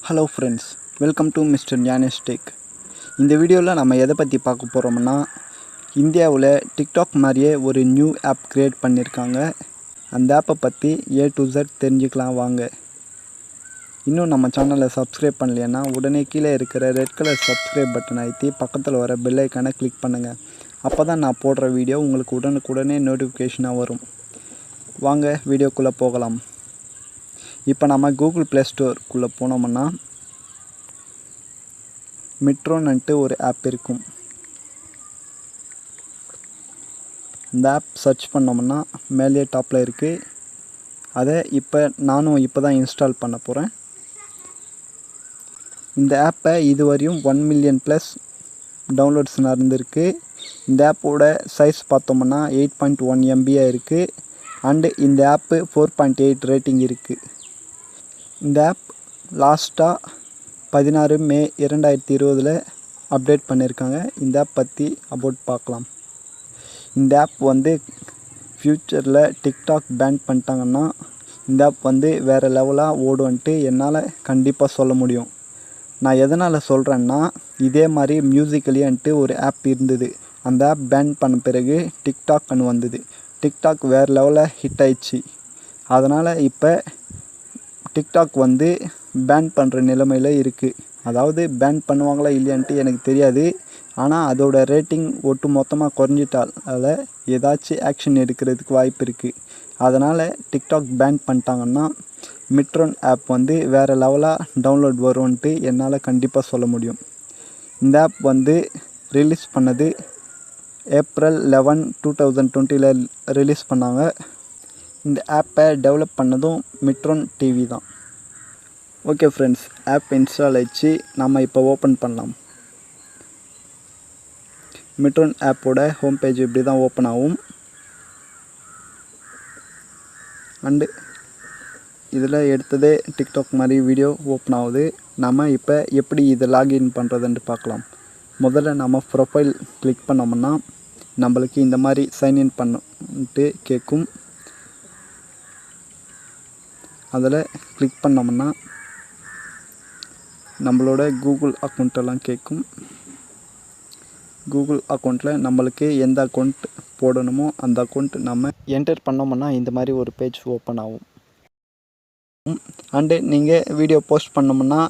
Hello friends, welcome to mister Gnanesh tech. இந்த வீடியோவில் நம்ம எதை பற்றி பார்க்க போகிறோம்னா, இந்தியாவில் டிக்டாக் மாதிரியே ஒரு நியூ ஆப் க்ரியேட் பண்ணியிருக்காங்க. அந்த ஆப்பை பற்றி A to Z தெரிஞ்சுக்கலாம் வாங்க. இன்னும் நம்ம சேனலை சப்ஸ்கிரைப் பண்ணலைன்னா உடனே கீழே இருக்கிற ரெட் கலர் சப்ஸ்கிரைப் பட்டனை அழுத்தி பக்கத்தில் வர பெல் ஐக்கானை கிளிக் பண்ணுங்கள். அப்போ தான் நான் போடுற வீடியோ உங்களுக்கு உடனுக்குடனே நோட்டிஃபிகேஷனாக வரும். வாங்க வீடியோக்குள்ளே போகலாம். இப்போ நம்ம கூகுள் ப்ளே ஸ்டோருக்குள்ளே போனோம்னா மிட்ரோன்ட்டு ஒரு ஆப் இருக்கும். இந்த ஆப் சர்ச் பண்ணோம்னா மேலே டாப்பில் இருக்குது. அதை நானும் இப்போ தான் இன்ஸ்டால் பண்ண போகிறேன். இந்த ஆப்பை இதுவரையும் 1 மில்லியன் ப்ளஸ் டவுன்லோட்ஸ் நடந்திருக்கு. இந்த ஆப்போட சைஸ் பார்த்தோம்னா 8.1 MB இருக்குது. அண்டு இந்த ஆப்பு 4.8 ரேட்டிங் இருக்குது. இந்த ஆப் லாஸ்ட்டாக 16 மே 2020 அப்டேட் பண்ணியிருக்காங்க. இந்த ஆப் பற்றி அபவுட் பார்க்கலாம். இந்த ஆப் ஃப்யூச்சரில் டிக்டாக் பேன் பண்ணிட்டாங்கன்னா இந்த ஆப் வேறு லெவலாக ஓடுன்ட்டு என்னால் கண்டிப்பாக சொல்ல முடியும். நான் எதனால் சொல்கிறேன்னா, இதே மாதிரி மியூசிக்கலியன்ட்டு ஒரு ஆப் இருந்தது. அந்த ஆப் பேன் பண்ண பிறகு டிக்டாக்னு வந்தது. டிக்டாக் வேறு லெவலில் ஹிட் ஆயிடுச்சு. அதனால் இப்போ டிக்டாக் பேன் பண்ணுற நிலைமையில் இருக்குது. அதாவது பேன் பண்ணுவாங்களா இல்லையான்ட்டு எனக்கு தெரியாது. ஆனால் அதோட ரேட்டிங் ஒட்டு மொத்தமாக குறைஞ்சிட்டால ஏதாச்சும் ஆக்ஷன் எடுக்கிறதுக்கு வாய்ப்பு இருக்குது. அதனால் டிக்டாக் பேன் பண்ணிட்டாங்கன்னா மிட்ரோன் ஆப் வேறு லெவலாக டவுன்லோட் வரும்ன்ட்டு என்னால் கண்டிப்பாக சொல்ல முடியும். இந்த ஆப் ரிலீஸ் பண்ணது April 11, 2020 ரிலீஸ் பண்ணாங்க. இந்த ஆப்பை டெவலப் பண்ணதும் மிட்ரோன் டிவி தான். ஓகே ஃப்ரெண்ட்ஸ், ஆப் இன்ஸ்டால் ஆயிடுச்சு. நம்ம இப்போ ஓப்பன் பண்ணலாம். மிட்ரோன் ஆப்போட ஹோம் பேஜ் இப்படி தான் ஓப்பன் ஆகும். அண்டு இதில் எடுத்ததே டிக்டாக் மாதிரி வீடியோ ஓப்பன் ஆகுது. நம்ம இப்போ எப்படி இதை லாகின் பண்ணுறதுன்ட்டு பார்க்கலாம். முதல்ல நம்ம ப்ரொஃபைல் கிளிக் பண்ணோம்னா நம்மளுக்கு இந்த மாதிரி சைன்இன் பண்ணிட்டு கேட்கும். அதில் கிளிக் பண்ணோம்னா நம்மளோட கூகுள் அக்கௌண்ட்டெல்லாம் கேட்கும். கூகுள் அக்கௌண்ட்டில் நம்மளுக்கு எந்த அக்கௌண்ட் போடணுமோ அந்த அக்கௌண்ட் நம்ம என்டர் பண்ணோம்னா இந்த மாதிரி ஒரு பேஜ் ஓப்பன் ஆகும். அண்டு நீங்கள் வீடியோ போஸ்ட் பண்ணோம்னா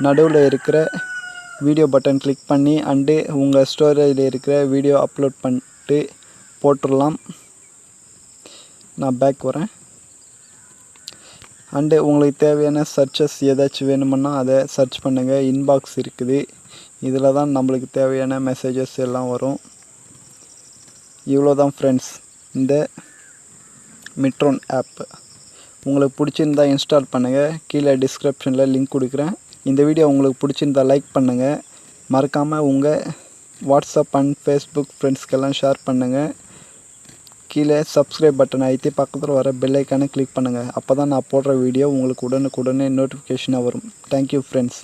நடுவில் இருக்கிற வீடியோ பட்டன் கிளிக் பண்ணி அண்டு உங்கள் ஸ்டோரேஜில் இருக்கிற வீடியோ அப்லோட் பண்ணிட்டு போட்டுடலாம். நான் பேக் வரேன். அண்டு உங்களுக்கு தேவையான சர்ச்சஸ் ஏதாச்சும் வேணுமுன்னா அதை சர்ச் பண்ணுங்கள். இன்பாக்ஸ் இருக்குது. இதில் தான் நம்மளுக்கு தேவையான மெசேஜஸ் எல்லாம் வரும். இவ்வளோ தான் ஃப்ரெண்ட்ஸ் இந்த மிட்ரோன் ஆப். உங்களுக்கு பிடிச்சிருந்தா இன்ஸ்டால் பண்ணுங்கள். கீழே டிஸ்கிரிப்ஷனில் லிங்க் கொடுக்குறேன். இந்த வீடியோ உங்களுக்கு பிடிச்சிருந்தா லைக் பண்ணுங்கள். மறக்காமல் உங்கள் வாட்ஸ்அப் அண்ட் ஃபேஸ்புக் ஃப்ரெண்ட்ஸ்க்கெல்லாம் ஷேர் பண்ணுங்கள். கீழே சப்ஸ்கிரைப் பட்டன் அழுத்தி பக்கத்தில் வர பெல் ஐக்கானை கிளிக் பண்ணுங்கள். அப்போ தான் நான் போடுற வீடியோ உங்களுக்கு உடனுக்குடனே நோட்டிஃபிகேஷனாக வரும். Thank you friends.